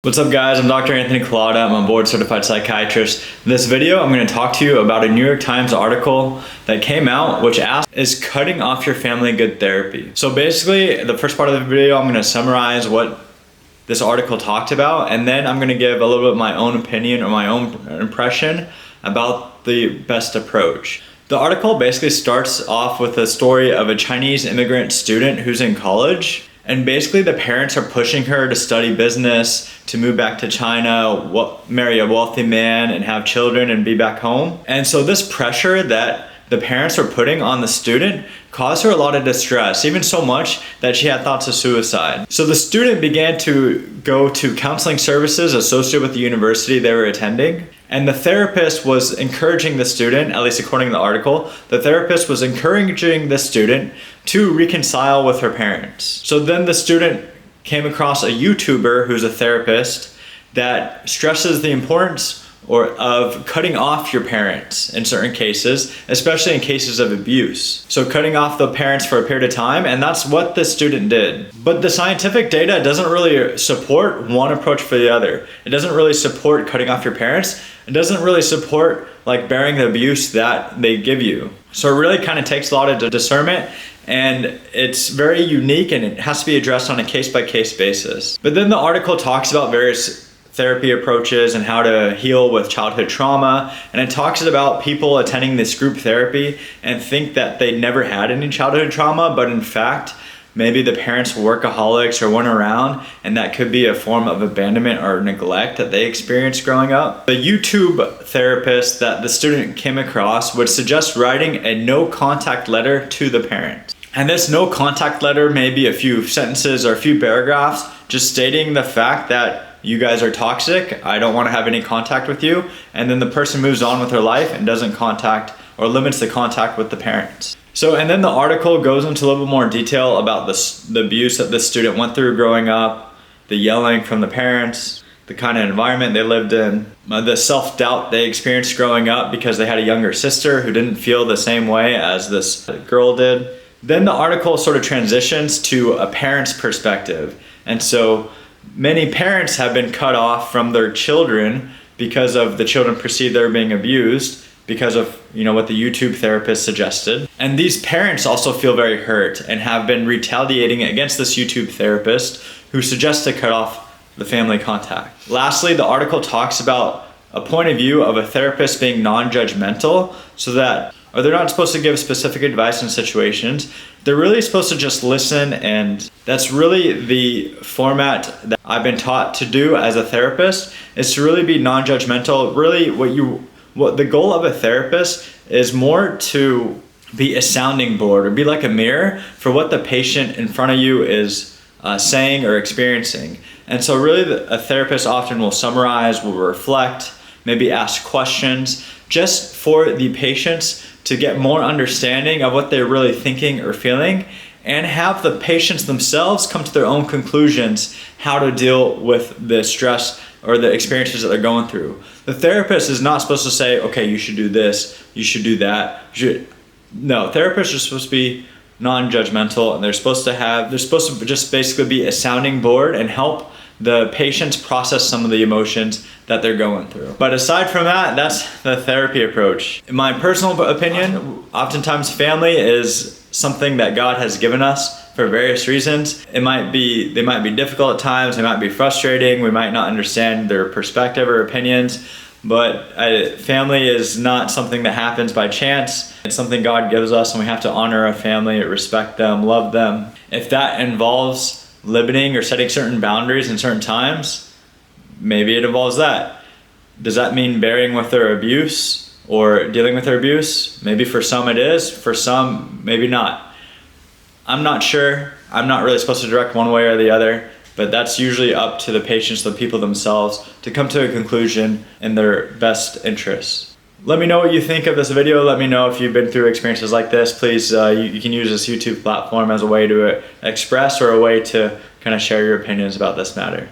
What's up guys, I'm Dr. Anthony Collada, I'm a board certified psychiatrist. In this video, I'm going to talk to you about a New York Times article that came out which asks, is cutting off your family good therapy? So basically, the first part of the video, I'm going to summarize what this article talked about, and then I'm going to give a little bit of my own opinion or my own impression about the best approach. The article basically starts off with a story of a Chinese immigrant student who's in college. And basically the parents are pushing her to study business, to move back to China, marry a wealthy man and have children and be back home. And so this pressure that the parents are putting on the student caused her a lot of distress, even so much that she had thoughts of suicide. So the student began to go to counseling services associated with the university they were attending. And the therapist was encouraging the student, at least according to the article, the therapist was encouraging the student to reconcile with her parents. So then the student came across a YouTuber who's a therapist that stresses the importance of cutting off your parents in certain cases, especially in cases of abuse. So cutting off the parents for a period of time, and that's what the student did. But the scientific data doesn't really support one approach for the other. It doesn't really support cutting off your parents. It doesn't really support like bearing the abuse that they give you. So it really kind of takes a lot of discernment, and it's very unique and it has to be addressed on a case-by-case basis. But then the article talks about various therapy approaches and how to heal with childhood trauma, and it talks about people attending this group therapy and think that they never had any childhood trauma, but in fact maybe the parents were workaholics or weren't around, and that could be a form of abandonment or neglect that they experienced growing up. The YouTube therapist that the student came across would suggest writing a no contact letter to the parent. And this no contact letter may be a few sentences or a few paragraphs just stating the fact that you guys are toxic, I don't want to have any contact with you, and then the person moves on with their life and doesn't contact or limits the contact with the parents. So, and then the article goes into a little bit more detail about the abuse that the student went through growing up, the yelling from the parents, the kind of environment they lived in, the self-doubt they experienced growing up because they had a younger sister who didn't feel the same way as this girl did. Then the article sort of transitions to a parent's perspective. And so many parents have been cut off from their children because of the children perceive they're being abused because of what the YouTube therapist suggested. And these parents also feel very hurt and have been retaliating against this YouTube therapist who suggests to cut off the family contact. Lastly, the article talks about a point of view of a therapist being non-judgmental, so that they're not supposed to give specific advice in situations. They're really supposed to just listen, and that's really the format that I've been taught to do as a therapist, is to really be non-judgmental. Really what the goal of a therapist is more to be a sounding board or be like a mirror for what the patient in front of you is saying or experiencing. And so really a therapist often will summarize, will reflect, maybe ask questions just for the patients to get more understanding of what they're really thinking or feeling, and have the patients themselves come to their own conclusions how to deal with the stress or the experiences that they're going through. The therapist is not supposed to say, okay, you should do this, you should do that. No, therapists are supposed to be non-judgmental, and they're supposed to just basically be a sounding board and help the patients process some of the emotions that they're going through. But aside from that, that's the therapy approach. In my personal opinion, oftentimes family is something that God has given us for various reasons. They might be difficult at times, they might be frustrating, we might not understand their perspective or opinions, but family is not something that happens by chance. It's something God gives us, and we have to honor our family, respect them, love them. If that involves limiting or setting certain boundaries in certain times, maybe it involves that. Does that mean bearing with their abuse or dealing with their abuse? Maybe for some it is, for some maybe not. I'm not sure. I'm not really supposed to direct one way or the other, but that's usually up to the patients, the people themselves, to come to a conclusion in their best interests. Let me know what you think of this video. Let me know if you've been through experiences like this. Please, you can use this YouTube platform as a way to express or a way to kind of share your opinions about this matter.